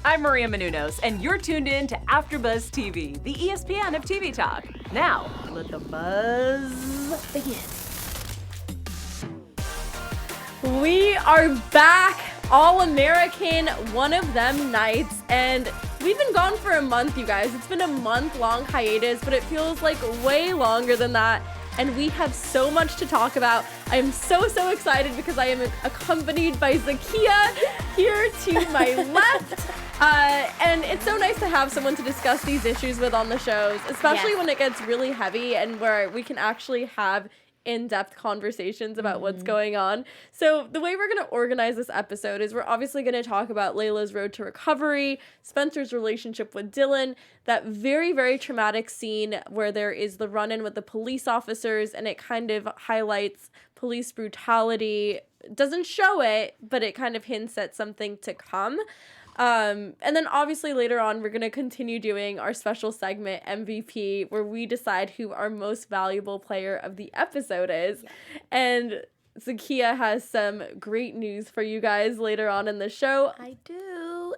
I'm Maria Menounos, and you're tuned in to AfterBuzz TV, the ESPN of TV talk. Now, let the buzz begin. We are back, All-American, one of them nights, and we've been gone for a month, you guys. It's been a month-long hiatus, but it feels like way longer than that, and we have so much to talk about. I am so excited because I am accompanied by Zakiyyah here to my left. And it's so nice to have someone to discuss these issues with on the shows, especially when it gets really heavy and where we can actually have in-depth conversations about what's going on. So the way we're going to organize this episode is we're obviously going to talk about Layla's road to recovery, Spencer's relationship with Dillon, that very traumatic scene where there is the run-in with the police officers and it kind of highlights police brutality. It doesn't show it, but it kind of hints at something to come. And then obviously later on, we're going to continue doing our special segment MVP, where we decide who our most valuable player of the episode is. Yeah. And Zakiyyah has some great news for you guys later on in the show.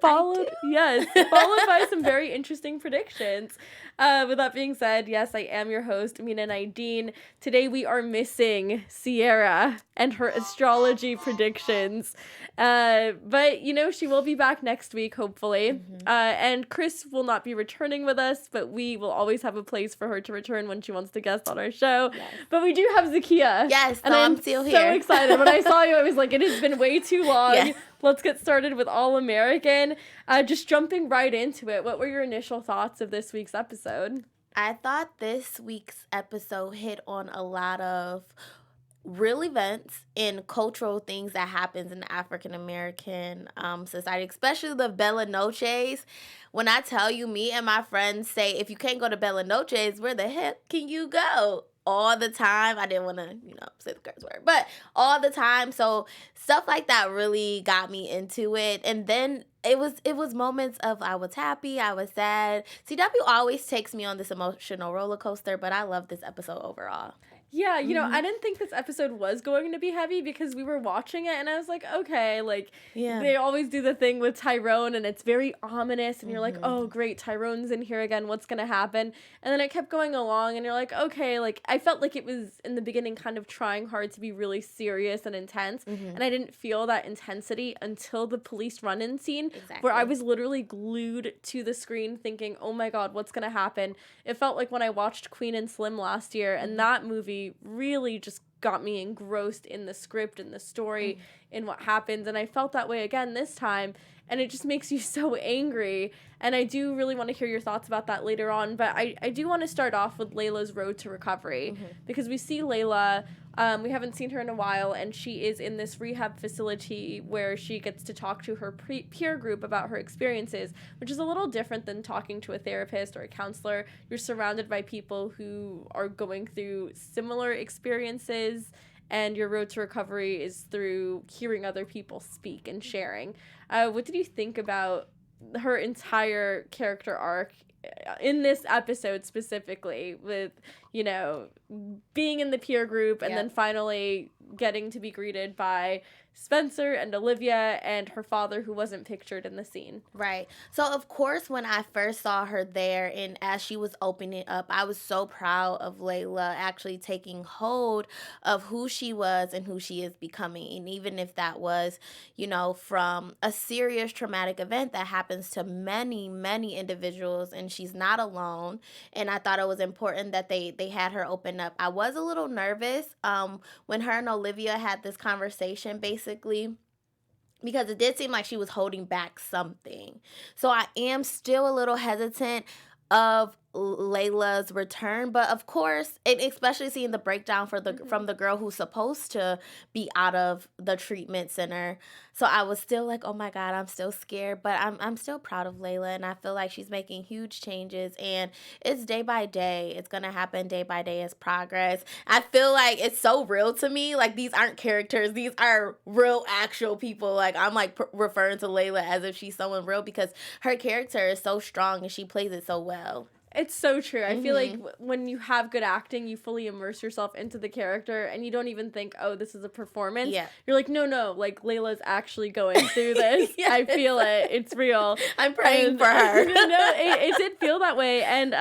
Followed by some very interesting predictions. With that being said, yes, I am your host, Mina Naidine. Today we are missing Sierra and her astrology predictions. But, you know, she will be back next week, hopefully. And Chris will not be returning with us, but we will always have a place for her to return when she wants to guest on our show. Yes. But we do have Zakiyyah. Yes, and I'm still here. So excited. When I saw you, I was like, it has been way too long. Yes. Let's get started with All-American. Just jumping right into it, what were your initial thoughts of this week's episode? I thought this week's episode hit on a lot of real events and cultural things that happens in the African-American society, especially the Bella Noches. When I tell you, me and my friends say, if you can't go to Bella Noches, where the heck can you go? All the time. I didn't want to, say the curse word, but all the time. So stuff like that really got me into it. And then it was moments of I was happy, I was sad. CW always takes me on this emotional roller coaster, but I love this episode overall. Yeah, I didn't think this episode was going to be heavy because we were watching it and I was like, okay, they always do the thing with Tyrone and it's very ominous and you're like, oh, great, Tyrone's in here again, what's going to happen? And then it kept going along and you're like, okay, I felt like it was in the beginning kind of trying hard to be really serious and intense and I didn't feel that intensity until the police run-in scene where I was literally glued to the screen thinking, oh my God, what's going to happen? It felt like when I watched Queen and Slim last year and that movie really just got me engrossed in the script and the story in what happens, and I felt that way again this time, and it just makes you so angry. And I do really want to hear your thoughts about that later on, but I do want to start off with Layla's road to recovery because we see Layla, we haven't seen her in a while, and she is in this rehab facility where she gets to talk to her peer group about her experiences, which is a little different than talking to a therapist or a counselor. You're surrounded by people who are going through similar experiences, and your road to recovery is through hearing other people speak and sharing. What did you think about her entire character arc in this episode specifically with, being in the peer group and then finally getting to be greeted by Spencer and Olivia and her father who wasn't pictured in the scene. Right. So, of course, when I first saw her there and as she was opening up, I was so proud of Layla actually taking hold of who she was and who she is becoming. And even if that was, from a serious traumatic event that happens to many individuals and she's not alone. And I thought it was important that they had her open up. I was a little nervous when her and Olivia had this conversation, basically, because it did seem like she was holding back something. So I am still a little hesitant of Layla's return, but of course, and especially seeing the breakdown from the girl who's supposed to be out of the treatment center. So I was still like, oh my God, I'm still scared, but I'm still proud of Layla, and I feel like she's making huge changes, and it's day by day. It's gonna happen day by day as progress. I feel like it's so real to me. Like, these aren't characters; these are real, actual people. Like, I'm referring to Layla as if she's someone real because her character is so strong and she plays it so well. It's so true. I feel like when you have good acting, you fully immerse yourself into the character and you don't even think, oh, this is a performance. Yeah. You're like, no, like Layla's actually going through this. Yes. I feel it. It's real. I'm praying for her. It did feel that way. And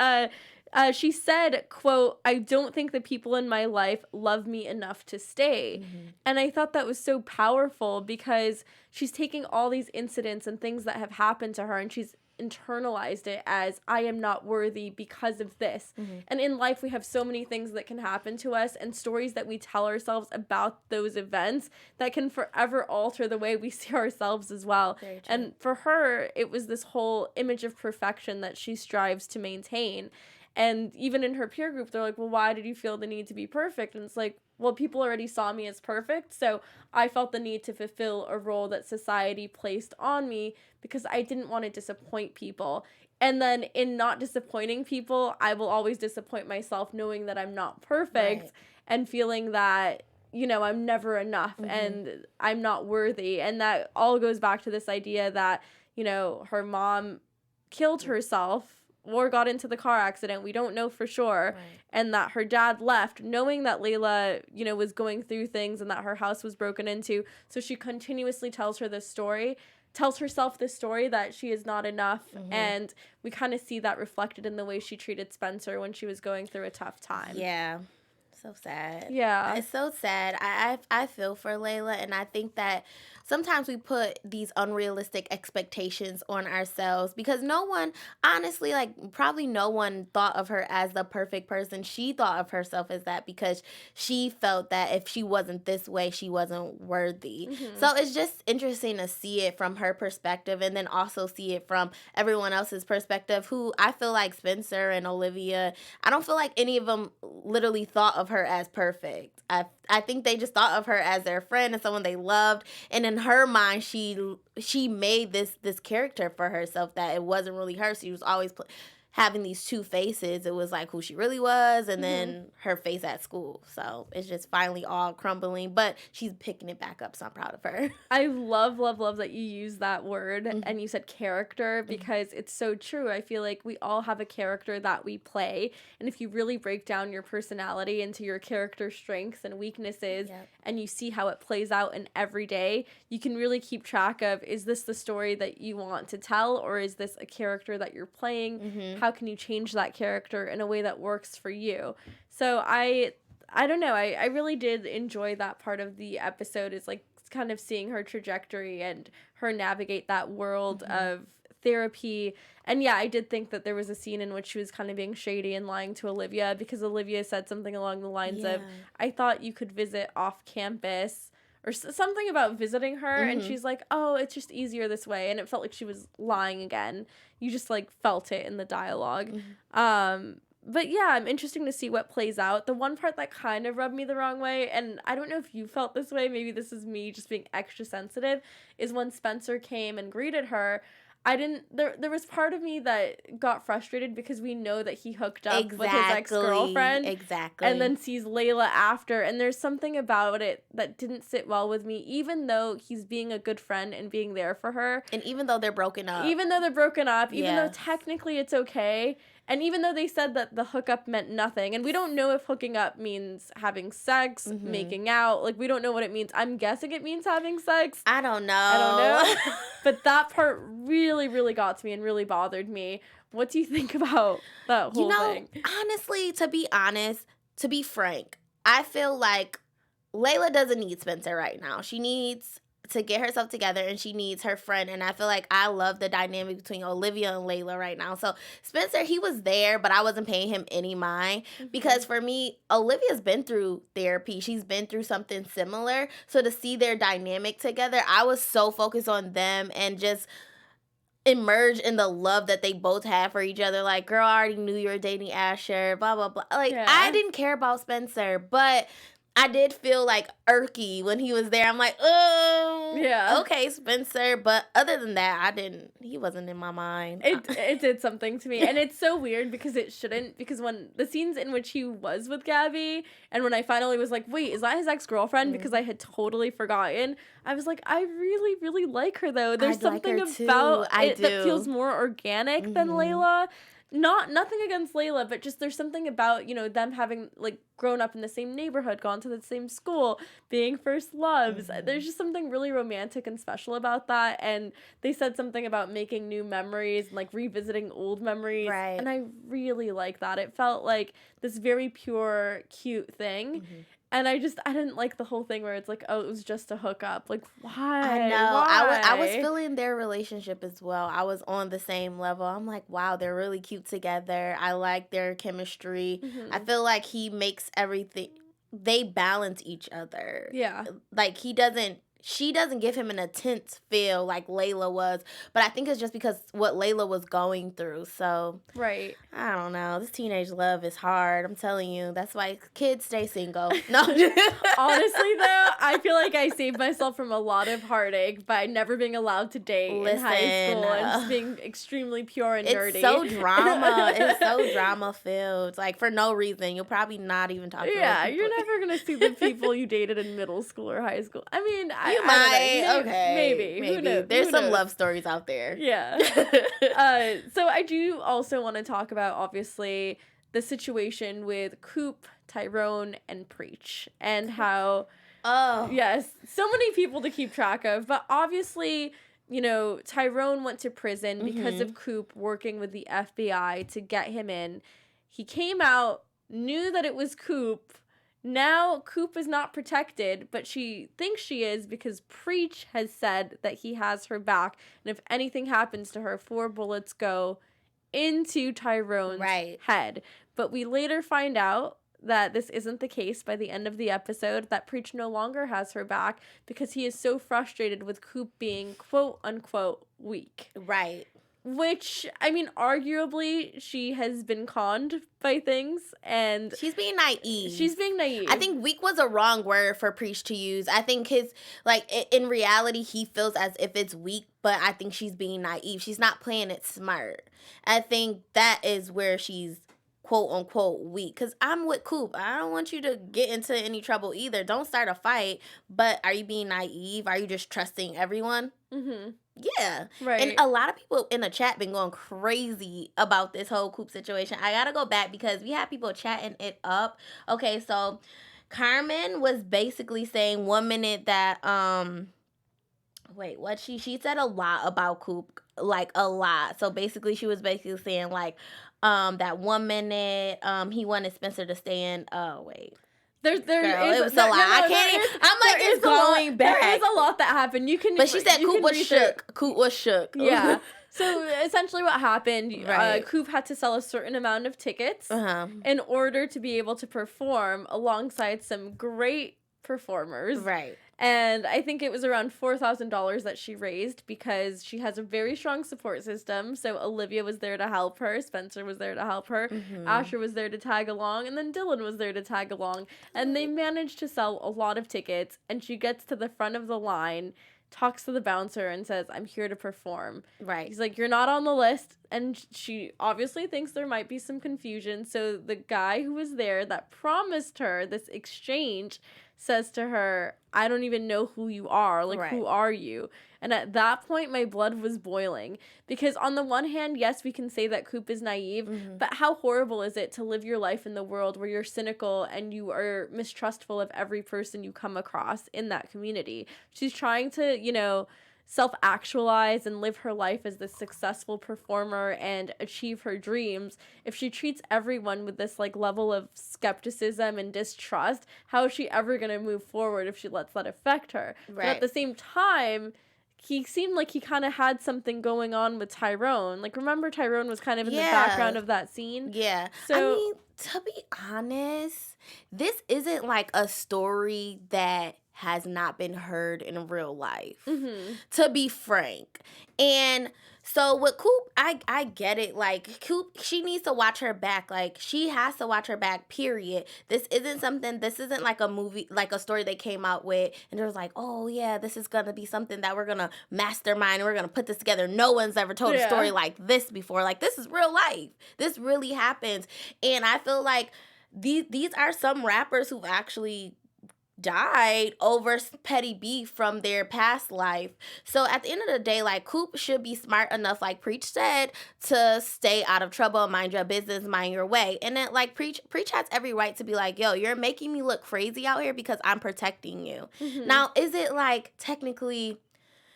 she said, quote, I don't think the people in my life love me enough to stay. And I thought that was so powerful because she's taking all these incidents and things that have happened to her and she's internalized it as I am not worthy because of this. And in life we have so many things that can happen to us and stories that we tell ourselves about those events that can forever alter the way we see ourselves as well. And for her, it was this whole image of perfection that she strives to maintain. And even in her peer group, they're like, well, why did you feel the need to be perfect? And it's like, well, people already saw me as perfect, so I felt the need to fulfill a role that society placed on me because I didn't want to disappoint people. And then in not disappointing people, I will always disappoint myself knowing that I'm not perfect and feeling that, you know, I'm never enough and I'm not worthy. And that all goes back to this idea that, you know, her mom killed herself or got into the car accident, we don't know for sure, and that her dad left knowing that Layla, you know, was going through things and that her house was broken into. So she continuously tells herself this story that she is not enough, and we kind of see that reflected in the way she treated Spencer when she was going through a tough time. Yeah. So sad. Yeah. It's so sad. I feel for Layla, and I think that sometimes we put these unrealistic expectations on ourselves because no one, honestly, like probably no one thought of her as the perfect person. She thought of herself as that because she felt that if she wasn't this way, she wasn't worthy. So it's just interesting to see it from her perspective and then also see it from everyone else's perspective who I feel like Spencer and Olivia, I don't feel like any of them literally thought of her as perfect. I think they just thought of her as their friend and someone they loved, and in her mind she made this character for herself that it wasn't really her. She was always having these two faces. It was like who she really was and then her face at school. So it's just finally all crumbling, but she's picking it back up, so I'm proud of her. I love that you use that word and you said character because it's so true. I feel like we all have a character that we play, and if you really break down your personality into your character strengths and weaknesses and you see how it plays out in every day, you can really keep track of, is this the story that you want to tell, or is this a character that you're playing? How can you change that character in a way that works for you? So I don't know. I really did enjoy that part of the episode, is like kind of seeing her trajectory and her navigate that world of therapy. And yeah, I did think that there was a scene in which she was kind of being shady and lying to Olivia because Olivia said something along the lines of, I thought you could visit off campus, or something about visiting her, and she's like, oh, it's just easier this way, and it felt like she was lying again. You just like felt it in the dialogue. But yeah, I'm interested to see what plays out. The one part that kind of rubbed me the wrong way, and I don't know if you felt this way, maybe this is me just being extra sensitive, is when Spencer came and greeted her. There was part of me that got frustrated because we know that he hooked up with his ex-girlfriend. And then sees Layla after, and there's something about it that didn't sit well with me, even though he's being a good friend and being there for her. And even though they're broken up. Even though technically it's okay. And even though they said that the hookup meant nothing, and we don't know if hooking up means having sex, making out, like we don't know what it means. I'm guessing it means having sex. I don't know. But that part really, really got to me and really bothered me. What do you think about that whole thing? Honestly, to be frank, I feel like Layla doesn't need Spencer right now. She needs to get herself together, and she needs her friend. And I feel like I love the dynamic between Olivia and Layla right now. So Spencer, he was there, but I wasn't paying him any mind because for me, Olivia's been through therapy. She's been through something similar. So to see their dynamic together, I was so focused on them and just emerge in the love that they both have for each other. Like, girl, I already knew you were dating Asher, blah, blah, blah. Like, I didn't care about Spencer, but I did feel like irky when he was there. I'm like, oh, okay, Spencer. But other than that, he wasn't in my mind. It did something to me. And it's so weird because it shouldn't, because when the scenes in which he was with Gabby, and when I finally was like, wait, is that his ex-girlfriend? Because I had totally forgotten. I was like, I really, really like her though. There's something about it that feels more organic than Layla. nothing against Layla, but just there's something about, you know, them having, like, grown up in the same neighborhood, gone to the same school, being first loves. Mhm. There's just something really romantic and special about that. And they said something about making new memories and, like, revisiting old memories. Right. And I really like that. It felt like this very pure, cute thing. Mhm. And I didn't like the whole thing where it's like, oh, it was just a hookup. Like, why? I know. I was Why? feeling their relationship as well. I was on the same level. I'm like, wow, they're really cute together. I like their chemistry. Mhm. I feel like he makes everything, they balance each other. Yeah. Like she doesn't give him an intense feel like Layla was, but I think it's just because what Layla was going through. So Right. I don't know. This teenage love is hard. I'm telling you. That's why kids stay single. No. Honestly, though, I feel like I saved myself from a lot of heartache by never being allowed to date in high Listen, school and just being extremely pure and nerdy. It's so drama. It's so drama filled. Like for no reason. You'll probably not even talk to Yeah, those you're people. never going to see the people you dated in middle school or high school. I mean, You I don't might. know. Okay. Maybe. Who knows? There's Who some knows? love stories out there. Yeah. So I do also want to talk about, obviously, the situation with Coop, Tyrone, and Preach, and how, Oh. yes, so many people to keep track of, but obviously, you know, Tyrone went to prison because of Coop working with the FBI to get him in. He came out, knew that it was Coop. Now Coop is not protected, but she thinks she is because Preach has said that he has her back, and if anything happens to her, 4 bullets go into Tyrone's Right. head. But we later find out that this isn't the case by the end of the episode, that Preach no longer has her back because he is so frustrated with Coop being quote unquote weak. Right. Which, I mean, arguably she has been conned by things and She's being naive. she's being naive. I think weak was a wrong word for Preach to use. I think in reality, he feels as if it's weak, but I think she's being naive. She's not playing it smart. I think that is where she's quote unquote weak. Because I'm with Coop. I don't want you to get into any trouble either. Don't start a fight. But are you being naive? Are you just trusting everyone? Mm-hmm. Yeah. Right. And a lot of people in the chat been going crazy about this whole Coop situation. I gotta go back because we had people chatting it up. Okay, so Carmen was basically saying 1 minute that wait, what she said a lot about Coop, like a lot. So basically she was basically saying like that 1 minute he wanted Spencer to stay in. Oh wait. There Girl, is it was a lot. I can't even. I'm like, it's going back. There is a lot that happened. You can, But she said you Coop can was research- shook. Coop was shook. Yeah. So essentially, what happened? Right. Coop had to sell a certain amount of tickets Uh-huh. in order to be able to perform alongside some great performers. Right. And I think it was around $4,000 that she raised because she has a very strong support system. So Olivia was there to help her. Spencer was there to help her. Mhm. Asher was there to tag along. And then Dillon was there to tag along. And they managed to sell a lot of tickets. And she gets to the front of the line, talks to the bouncer and says, I'm here to perform. Right. He's like, you're not on the list. And she obviously thinks there might be some confusion. So the guy who was there that promised her this exchange says to her, I don't even know who you are. Like, Right. who are you? And at that point, my blood was boiling. Because on the one hand, yes, we can say that Coop is naive, Mhm. but how horrible is it to live your life in the world where you're cynical and you are mistrustful of every person you come across in that community? She's trying to, you know, self-actualize and live her life as this successful performer and achieve her dreams. If she treats everyone with this like level of skepticism and distrust, how is she ever going to move forward if she lets that affect her? But at Right. the same time, he seemed like he kind of had something going on with Tyrone. Like, remember Tyrone was kind of in the Yeah. background of that scene? Yeah. So- I mean, to be honest, this isn't like a story that has not been heard in real life. Mm-hmm. To be frank. And so with Coop, I get it. Like, Coop, she needs to watch her back. Like, she has to watch her back, period. This isn't like a movie, like a story they came out with, and it was like, oh, yeah, this is going to be something that we're going to mastermind, and we're going to put this together. No one's ever told a Yeah. story like this before. Like, this is real life. This really happens. And I feel like these are some rappers who've actually died over petty beef from their past life. So at the end of the day, like, Coop should be smart enough, like Preach said, to stay out of trouble, mind your business, mind your way. And then, like, Preach has every right to be like, yo, you're making me look crazy out here because I'm protecting you. Now, is it, like, technically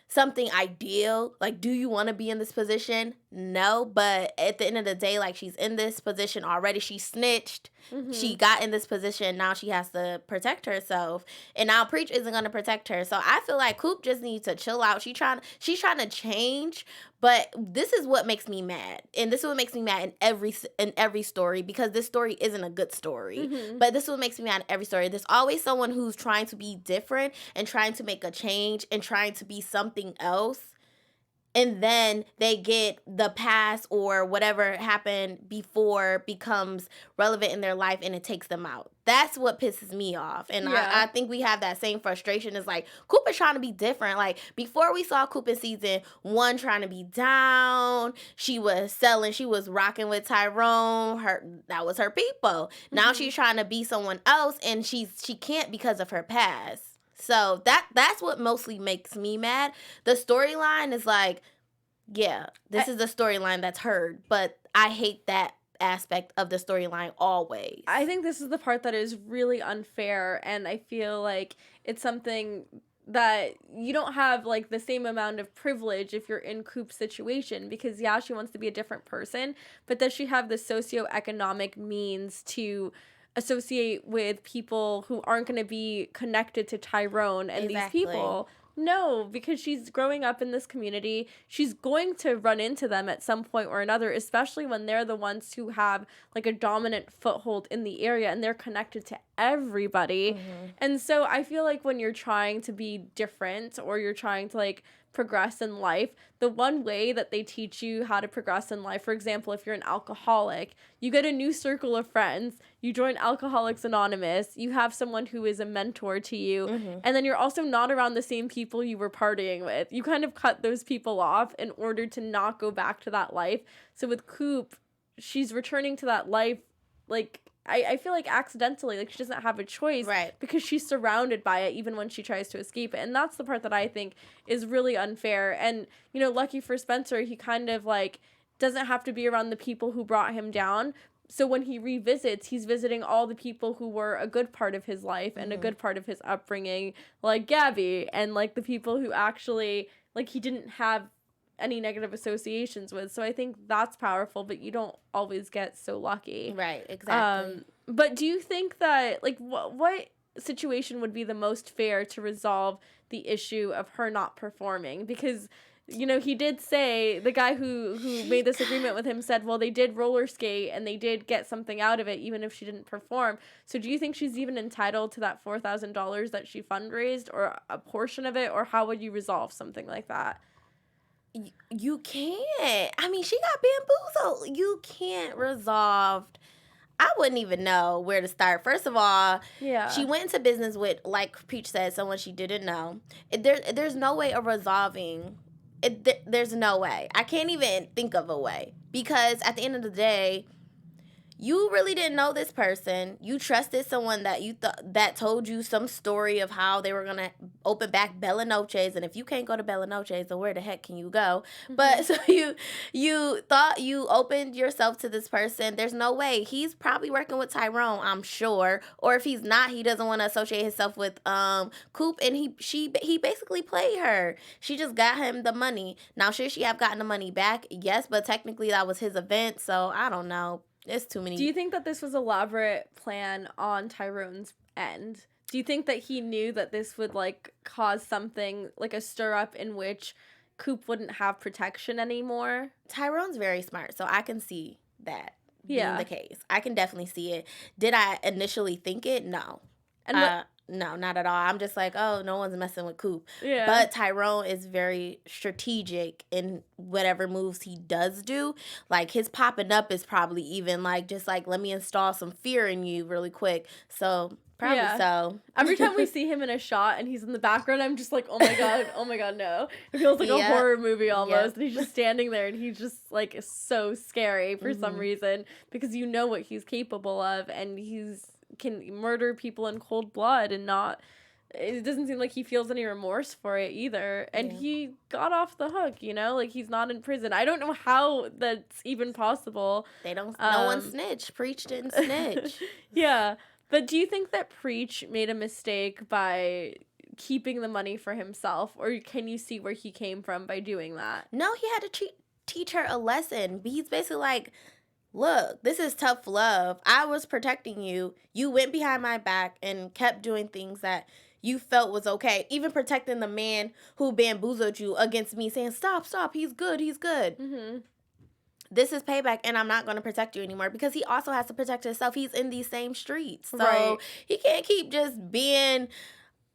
something ideal? Like, do you want to be in this position? No, but at the end of the day, like, she's in this position already. She snitched. She got in this position. Now she has to protect herself, and now Preach isn't going to protect her. So I feel like Coop just needs to chill out. She's trying to change, but this is what makes me mad, and this is what makes me mad in every story, because this story isn't a good story. But this is what makes me mad in every story. There's always someone who's trying to be different and trying to make a change and trying to be something else, and then they get the past or whatever happened before becomes relevant in their life, and it takes them out. That's what pisses me off. And I think we have that same frustration. It's like, Coop is trying to be different. Like, before we saw Coop in season 1 trying to be down, she was selling, she was rocking with Tyrone. That was her people. Now she's trying to be someone else, and she can't because of her past. So that's what mostly makes me mad. The storyline is like, yeah, this is the storyline that's heard, but I hate that aspect of the storyline always. I think this is the part that is really unfair, and I feel like it's something that you don't have, like, the same amount of privilege if you're in Coop's situation, because yeah, she wants to be a different person, but does she have the socioeconomic means to associate with people who aren't going to be connected to Tyrone and these people? No, because she's growing up in this community. She's going to run into them at some point or another, especially when they're the ones who have, like, a dominant foothold in the area, and they're connected to everybody. And so I feel like when you're trying to be different, or you're trying to, like, progress in life, the one way that they teach you how to progress in life, for example, if you're an alcoholic, you get a new circle of friends, you join Alcoholics Anonymous, you have someone who is a mentor to you, and then you're also not around the same people you were partying with. You kind of cut those people off in order to not go back to that life. So with Coop, she's returning to that life, like, I feel like accidentally, like, she doesn't have a choice, right? Because she's surrounded by it, even when she tries to escape it. And that's the part that I think is really unfair. And, you know, lucky for Spencer, he kind of, like, doesn't have to be around the people who brought him down. So when he revisits, he's visiting all the people who were a good part of his life and a good part of his upbringing, like Gabby, and, like, the people who actually, like, he didn't have any negative associations with. So I think that's powerful, but you don't always get so lucky. Right, exactly. But do you think that, like, what situation would be the most fair to resolve the issue of her not performing? Because, you know, he did say, the guy who made this agreement with him said, well, they did roller skate and they did get something out of it, even if she didn't perform. So do you think she's even entitled to that $4,000 that she fundraised, or a portion of it, or how would you resolve something like that? You can't. I mean, she got bamboozled. You can't resolve. I wouldn't even know where to start. First of all, she went into business with, like Peach said, someone she didn't know. There's no way of resolving it. There's no way. I can't even think of a way, because at the end of the day, you really didn't know this person. You trusted someone that that told you some story of how they were gonna open back Bella Noche's, and if you can't go to Bella Noche's, then where the heck can you go? But so you thought you opened yourself to this person. There's no way. He's probably working with Tyrone, I'm sure. Or if he's not, he doesn't want to associate himself with Coop, and he basically played her. She just got him the money. Now, should she have gotten the money back? Yes, but technically that was his event, so I don't know. It's too many. Do you think that this was elaborate plan on Tyrone's end? Do you think that he knew that this would, like, cause something, like a stir up in which Coop wouldn't have protection anymore? Tyrone's very smart, so I can see that being the case. I can definitely see it. Did I initially think it? No. And no, not at all. I'm just like, oh, no one's messing with Coop. Yeah. But Tyrone is very strategic in whatever moves he does do. Like, his popping up is probably even, like, just like, let me install some fear in you really quick. So, probably so. Every time we see him in a shot and he's in the background, I'm just like, oh my god, no. It feels like a horror movie almost. And he's just standing there, and he's just, like, so scary for some reason, because you know what he's capable of, and he's can murder people in cold blood and not it doesn't seem like he feels any remorse for it either. And he got off the hook, you know? Like, he's not in prison. I don't know how that's even possible. They don't, no one snitched. Preach didn't snitch. Yeah. But do you think that Preach made a mistake by keeping the money for himself? Or can you see where he came from by doing that? No, he had to teach her a lesson. He's basically like, look, this is tough love. I was protecting you. You went behind my back and kept doing things that you felt was okay. Even protecting the man who bamboozled you against me, saying, stop, he's good, he's good. Mm-hmm. This is payback, and I'm not going to protect you anymore, because he also has to protect himself. He's in these same streets. So he can't keep just being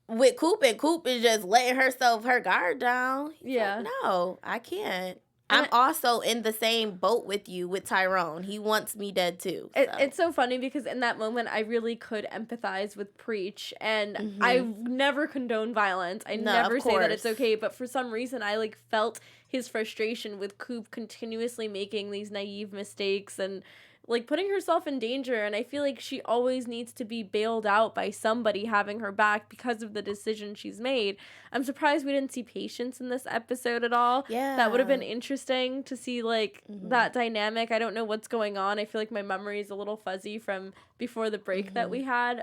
with Coop, and Coop is just letting her guard down. He's like, no, I can't. I'm also in the same boat with you, with Tyrone. He wants me dead too. So. It's so funny because in that moment, I really could empathize with Preach, and I never condone violence. I never say that it's okay, but for some reason, I like felt his frustration with Coop continuously making these naive mistakes and like putting herself in danger. And I feel like she always needs to be bailed out by somebody having her back because of the decision she's made. I'm surprised we didn't see Patience in this episode at all. Yeah. That would have been interesting to see like that dynamic. I don't know what's going on. I feel like my memory is a little fuzzy from before the break that we had.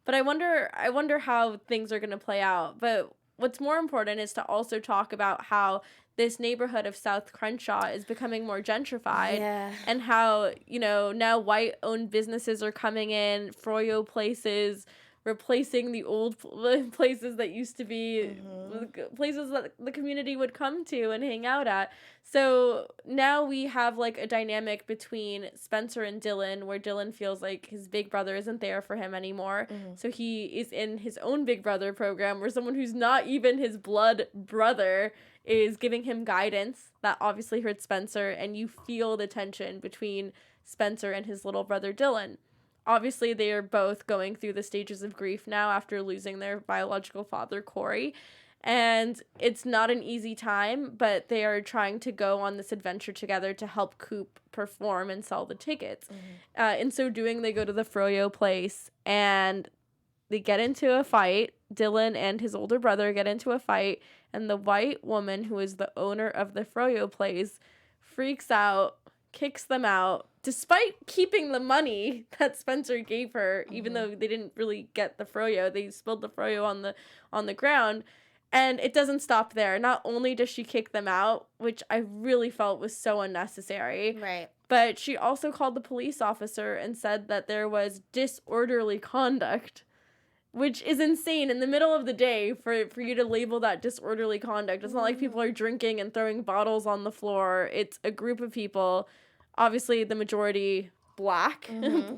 But I wonder how things are going to play out. But what's more important is to also talk about how this neighborhood of South Crenshaw is becoming more gentrified, and how, you know, now white-owned businesses are coming in, Froyo places, replacing the old places that used to be places that the community would come to and hang out at. So now we have like a dynamic between Spencer and Dillon, where Dillon feels like his big brother isn't there for him anymore. So he is in his own Big Brother program, where someone who's not even his blood brother is giving him guidance. That obviously hurts Spencer, and you feel the tension between Spencer and his little brother Dillon. Obviously, they are both going through the stages of grief now after losing their biological father, Corey. And it's not an easy time, but they are trying to go on this adventure together to help Coop perform and sell the tickets. In so doing, they go to the Froyo place, and they get into a fight. Dillon and his older brother get into a fight, and the white woman, who is the owner of the Froyo place, freaks out, kicks them out, despite keeping the money that Spencer gave her, even though they didn't really get the Froyo. They spilled the Froyo on the ground. And it doesn't stop there. Not only does she kick them out, which I really felt was so unnecessary, but she also called the police officer and said that there was disorderly conduct, which is insane in the middle of the day for you to label that disorderly conduct. It's not like people are drinking and throwing bottles on the floor. It's a group of people, obviously the majority Black,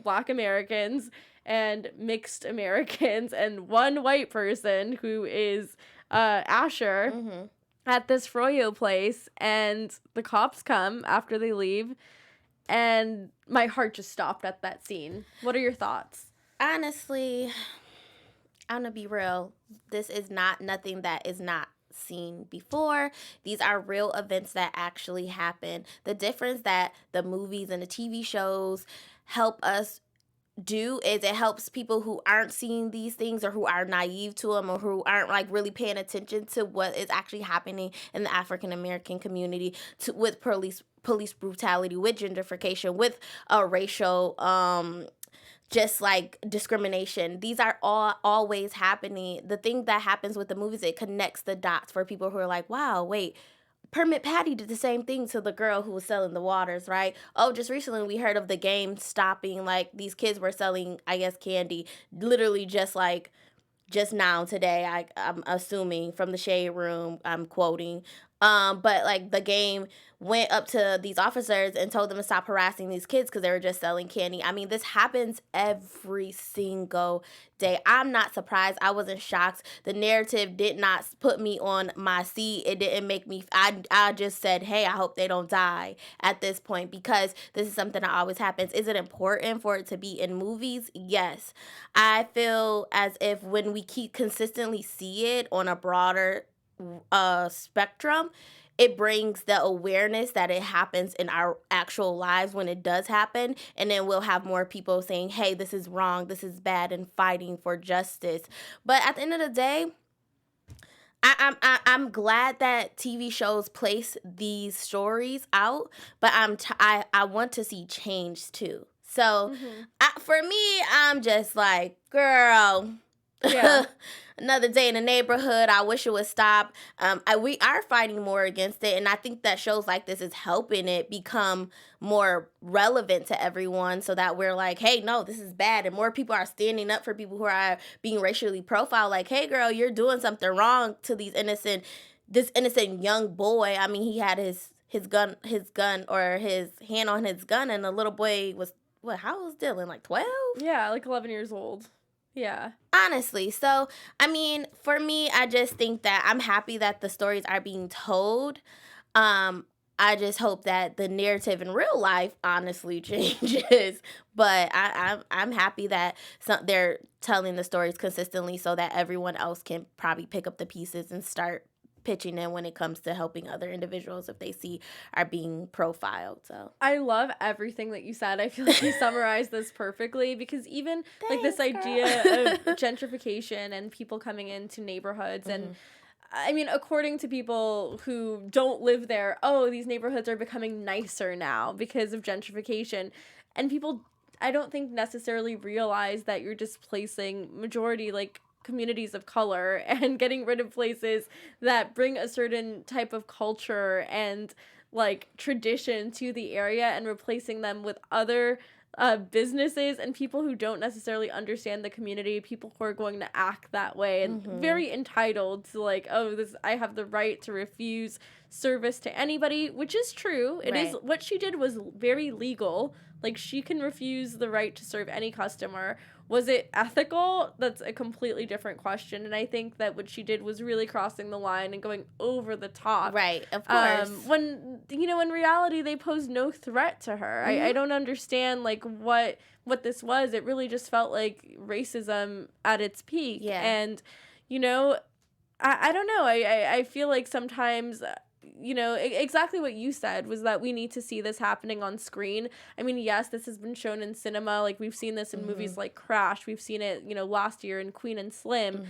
Black Americans and mixed Americans, and one white person who is Asher at this Froyo place, and the cops come after they leave, and my heart just stopped at that scene. What are your thoughts? Honestly, I'm gonna be real. This is nothing that is not seen before. These are real events that actually happen. The difference that the movies and the TV shows help us do is it helps people who aren't seeing these things, or who are naive to them, or who aren't like really paying attention to what is actually happening in the African American community, with police brutality, with gentrification, with racial just like discrimination. These are all always happening. The thing that happens with the movies, it connects the dots for people who are like, wow, wait, Permit Patty did the same thing to the girl who was selling the waters, right? Oh, just recently we heard of the game stopping. Like, these kids were selling, I guess, candy, literally just now today, I'm assuming from the Shade Room, I'm quoting. But like the game went up to these officers and told them to stop harassing these kids because they were just selling candy. I mean, this happens every single day. I'm not surprised. I wasn't shocked. The narrative did not put me on my seat. It didn't make me, I just said, hey, I hope they don't die at this point, because this is something that always happens. Is it important for it to be in movies? Yes. I feel as if when we keep consistently see it on a broader spectrum, it brings the awareness that it happens in our actual lives when it does happen, and then we'll have more people saying, hey, this is wrong, this is bad, and fighting for justice. But at the end of the day, I'm glad that TV shows place these stories out, but I want to see change too. So for me, I'm just like, girl, Yeah. another day in the neighborhood. I wish it would stop. We are fighting more against it, and I think that shows like this is helping it become more relevant to everyone, so that we're like, hey, no, this is bad, and more people are standing up for people who are being racially profiled. Like, hey, girl, you're doing something wrong to this innocent young boy. I mean, he had his gun or his hand on his gun, and the little boy was, what? How old was Dillon? Like 12? Yeah, like 11 years old. Yeah. Honestly. So, I mean, for me, I just think that I'm happy that the stories are being told. I just hope that the narrative in real life honestly changes. But I'm happy that they're telling the stories consistently so that everyone else can probably pick up the pieces and start pitching in when it comes to helping other individuals if they see are being profiled. So I love everything that you said. I feel like you summarized this perfectly, because even like this idea of gentrification and people coming into neighborhoods and I mean, according to people who don't live there, oh, these neighborhoods are becoming nicer now because of gentrification. And people, I don't think necessarily realize that you're displacing majority, like, communities of color and getting rid of places that bring a certain type of culture and, like, tradition to the area and replacing them with other businesses and people who don't necessarily understand the community, people who are going to act that way and very entitled to, like, oh, this, I have the right to refuse service to anybody, which is true. It is, what she did was very legal. Like, she can refuse the right to serve any customer. Was it ethical? That's a completely different question. And I think that what she did was really crossing the line and going over the top. Right, of course. When, you know, in reality, they posed no threat to her. I don't understand, like, what this was. It really just felt like racism at its peak. Yeah. And, you know, I don't know. I feel like sometimes... you know, exactly what you said was that we need to see this happening on screen. I mean, yes, this has been shown in cinema. Like, we've seen this in movies like Crash. We've seen it, you know, last year in Queen and Slim.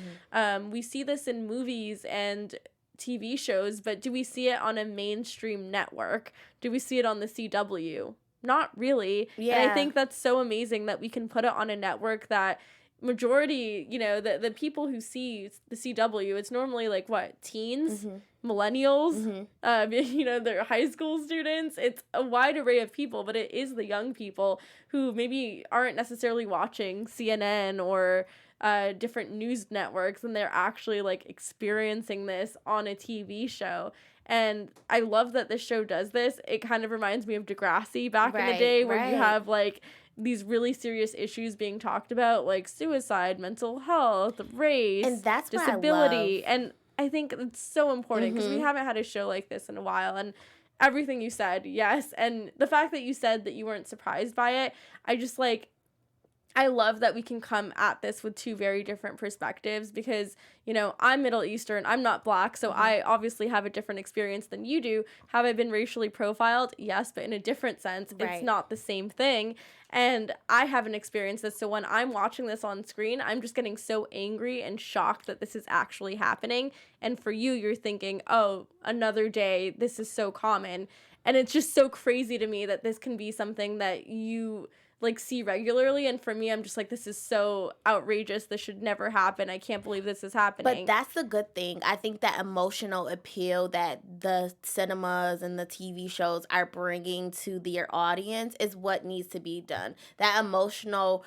We see this in movies and TV shows, but do we see it on a mainstream network? Do we see it on the CW? Not really. Yeah. And I think that's so amazing that we can put it on a network that majority, you know, the people who see the CW, it's normally like, what, teens? Millennials, you know, they're high school students. It's a wide array of people, but it is the young people who maybe aren't necessarily watching CNN or different news networks, and they're actually, like, experiencing this on a TV show. And I love that this show does this. It kind of reminds me of Degrassi back in the day, where you have, like, these really serious issues being talked about, like suicide, mental health, race, and that's disability. And I think it's so important because we haven't had a show like this in a while. And everything you said, yes. And the fact that you said that you weren't surprised by it, I just, like, I love that we can come at this with two very different perspectives because, you know, I'm Middle Eastern, I'm not Black, so I obviously have a different experience than you do. Have I been racially profiled? Yes, but in a different sense. It's not the same thing. And I haven't experienced this, so when I'm watching this on screen, I'm just getting so angry and shocked that this is actually happening. And for you, you're thinking, oh, another day, this is so common. And it's just so crazy to me that this can be something that you, like, see regularly. And for me, I'm just like, this is so outrageous. This should never happen. I can't believe this is happening. But that's the good thing. I think that emotional appeal that the cinemas and the TV shows are bringing to their audience is what needs to be done. That emotional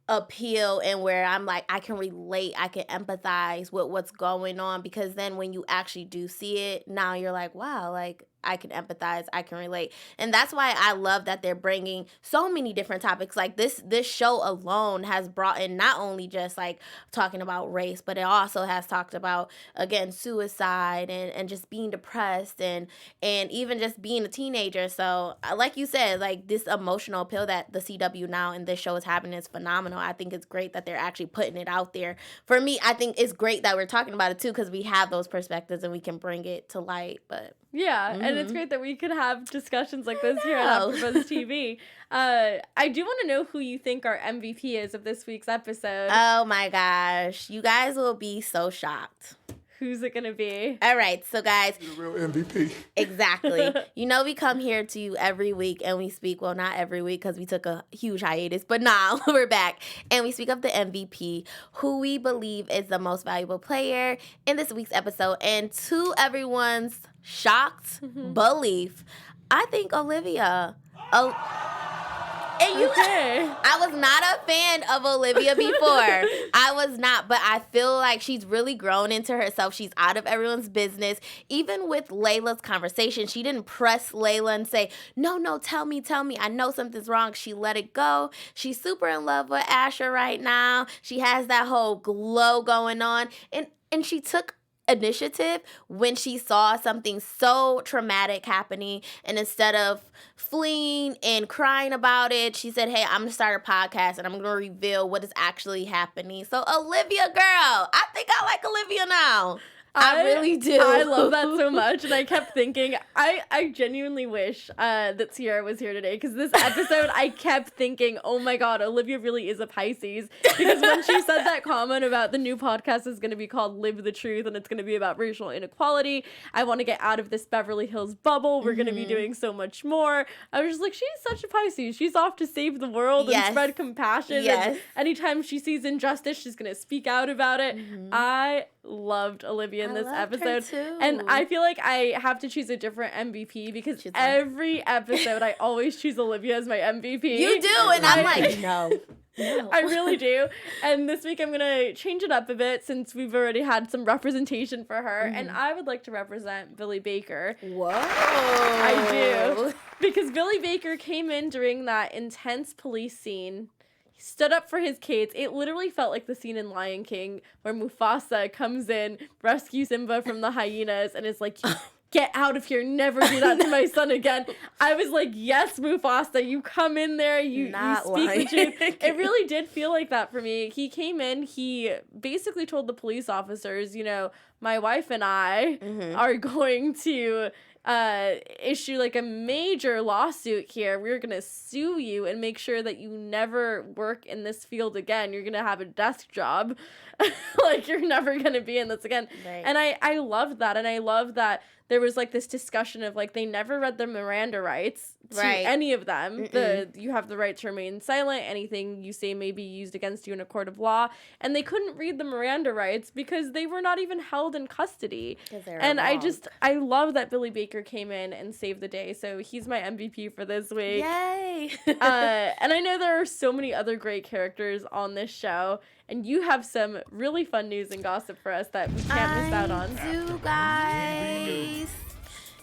appeal, and where I'm like, I can relate, I can empathize with what's going on, because then when you actually do see it, now you're like, wow, like, I can empathize, I can relate. And that's why I love that they're bringing so many different topics. Like, this show alone has brought in not only just, like, talking about race, but it also has talked about, again, suicide and just being depressed and even just being a teenager. So, like you said, like, this emotional appeal that the CW now and this show is happening is phenomenal. I think it's great that they're actually putting it out there. For me, I think it's great that we're talking about it too, because we have those perspectives and we can bring it to light. But Yeah, and it's great that we could have discussions like this here at AfterBuzz TV. I do want to know who you think our MVP is of this week's episode. Oh my gosh. You guys will be so shocked. Who's it going to be? All right, so guys. The real MVP. Exactly. You know, we come here to you every week and we speak, well, not every week because we took a huge hiatus, but now we're back. And we speak of the MVP, who we believe is the most valuable player in this week's episode. And to everyone's shocked belief, I think Olivia. And I was not a fan of Olivia before. I was not, but I feel like she's really grown into herself. She's out of everyone's business. Even with Layla's conversation, she didn't press Layla and say, no, tell me. I know something's wrong. She let it go. She's super in love with Asher right now. She has that whole glow going on. And she took initiative when she saw something so traumatic happening, and instead of fleeing and crying about it, she said, hey, I'm gonna start a podcast and I'm gonna reveal what is actually happening. So Olivia, girl, I think I like Olivia now. I really do. I love that so much. And I kept thinking, I genuinely wish that Sierra was here today, because this episode, I kept thinking, oh my God, Olivia really is a Pisces. Because when she said that comment about the new podcast is going to be called Live the Truth and it's going to be about racial inequality, I want to get out of this Beverly Hills bubble. We're going to be doing so much more. I was just like, she's such a Pisces. She's off to save the world and spread compassion. Yes. And anytime she sees injustice, she's going to speak out about it. I loved Olivia in this episode, and I feel like I have to choose a different MVP because every episode I always choose Olivia as my MVP. You do, and I'm like, no. I really do. And this week I'm gonna change it up a bit since we've already had some representation for her, and I would like to represent Billy Baker. Whoa. I do, because Billy Baker came in during that intense police scene. Stood up for his kids. It literally felt like the scene in Lion King where Mufasa comes in, rescues Simba from the hyenas, and is like, get out of here, never do that to my son again. I was like, yes, Mufasa, you come in there, you speak the truth. It really did feel like that for me. He came in, he basically told the police officers, you know, my wife and I are going to issue like a major lawsuit here. We're gonna sue you and make sure that you never work in this field again. You're gonna have a desk job. Like, you're never gonna be in this again. Right. And I loved that, and I love that there was like this discussion of like they never read their Miranda rights to any of them. You have the right to remain silent. Anything you say may be used against you in a court of law. And they couldn't read the Miranda rights because they were not even held in custody. And I love that Billy Baker came in and saved the day. So he's my MVP for this week. Yay! And I know there are so many other great characters on this show. And you have some really fun news and gossip for us that we can't miss out on. I do, guys.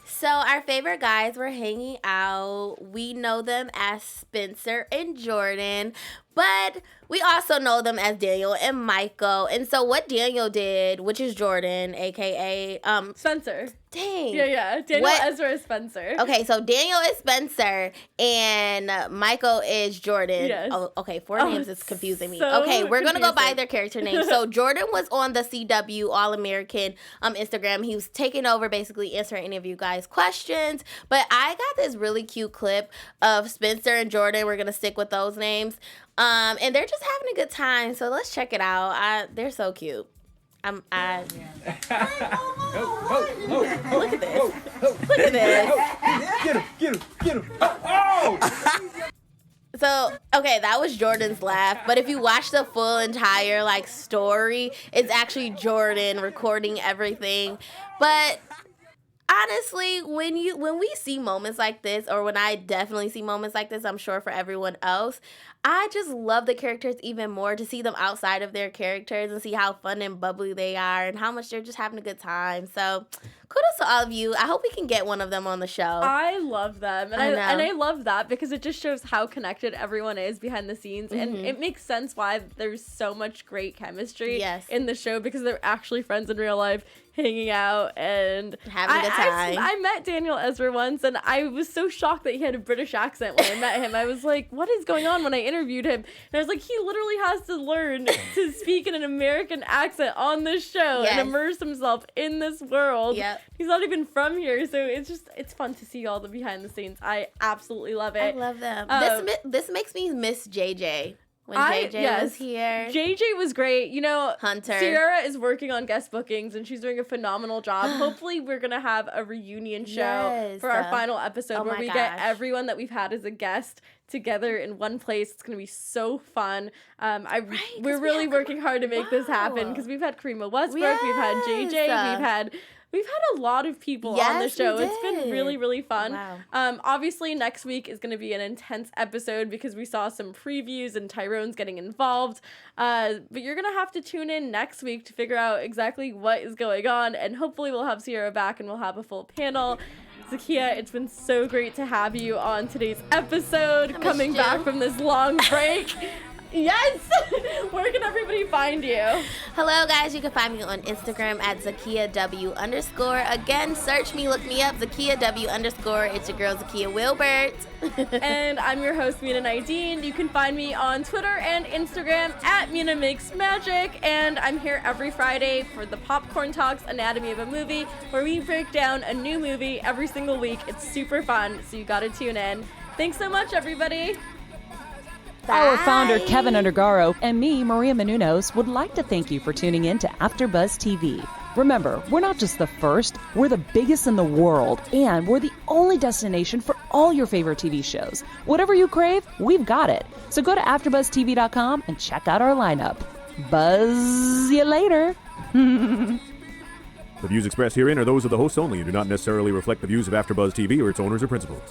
So our favorite guys were hanging out. We know them as Spencer and Jordan, but we also know them as Daniel and Michael. And so what Daniel did, which is Jordan, aka Spencer. Dang. Yeah. Daniel, Ezra is Spencer. Okay, so Daniel is Spencer and Michael is Jordan. Yes. Oh, okay, four names is confusing me. So Okay, we're going to go by their character names. So Jordan was on the CW All-American Instagram. He was taking over, basically answering any of you guys' questions. But I got this really cute clip of Spencer and Jordan. We're going to stick with those names. And they're just having a good time. So let's check it out. They're so cute. Look at this. Look at this. Get him. Oh! So, okay, that was Jordan's laugh. But if you watch the full entire, like, story, it's actually Jordan recording everything. But honestly, when we see moments like this, or when I definitely see moments like this, I'm sure for everyone else, I just love the characters even more, to see them outside of their characters and see how fun and bubbly they are and how much they're just having a good time. So kudos to all of you. I hope we can get one of them on the show. I love them. And I love that because it just shows how connected everyone is behind the scenes. And it makes sense why there's so much great chemistry in the show, because they're actually friends in real life. hanging out and having a good time. I met Daniel Ezra once, and I was so shocked that he had a British accent when I met him. I was like, what is going on when I interviewed him? And I was like, he literally has to learn to speak in an American accent on this show and immerse himself in this world. Yep. He's not even from here, so it's fun to see all the behind the scenes. I absolutely love it. I love them. This makes me miss JJ. When JJ was here. JJ was great. You know, Hunter. Sierra is working on guest bookings and she's doing a phenomenal job. Hopefully we're going to have a reunion show for our final episode where we get everyone that we've had as a guest together in one place. It's going to be so fun. We're really working hard to make this happen because we've had Karima Westbrook, we've had JJ, We've had a lot of people on the show. It's been really, really fun. Wow. Obviously, next week is going to be an intense episode because we saw some previews and Tyrone's getting involved. But you're going to have to tune in next week to figure out exactly what is going on. And hopefully we'll have Sierra back and we'll have a full panel. Zakiyyah, it's been so great to have you on today's episode, coming back from this long break. Yes! Where can everybody find you? Hello, guys. You can find me on Instagram at ZakiyyahW_. Again, search me, look me up, ZakiyyahW_. It's your girl, Zakiyyah Wilbert. And I'm your host, Mina Naidine. You can find me on Twitter and Instagram at Mina Makes Magic. And I'm here every Friday for the Popcorn Talks Anatomy of a Movie, where we break down a new movie every single week. It's super fun, so you gotta tune in. Thanks so much, everybody. Bye. Our founder, Keven Undergaro, and me, Maria Menounos, would like to thank you for tuning in to AfterBuzz TV. Remember, we're not just the first, we're the biggest in the world, and we're the only destination for all your favorite TV shows. Whatever you crave, we've got it. So go to AfterBuzzTV.com and check out our lineup. Buzz you later. The views expressed herein are those of the hosts only and do not necessarily reflect the views of AfterBuzz TV or its owners or principals.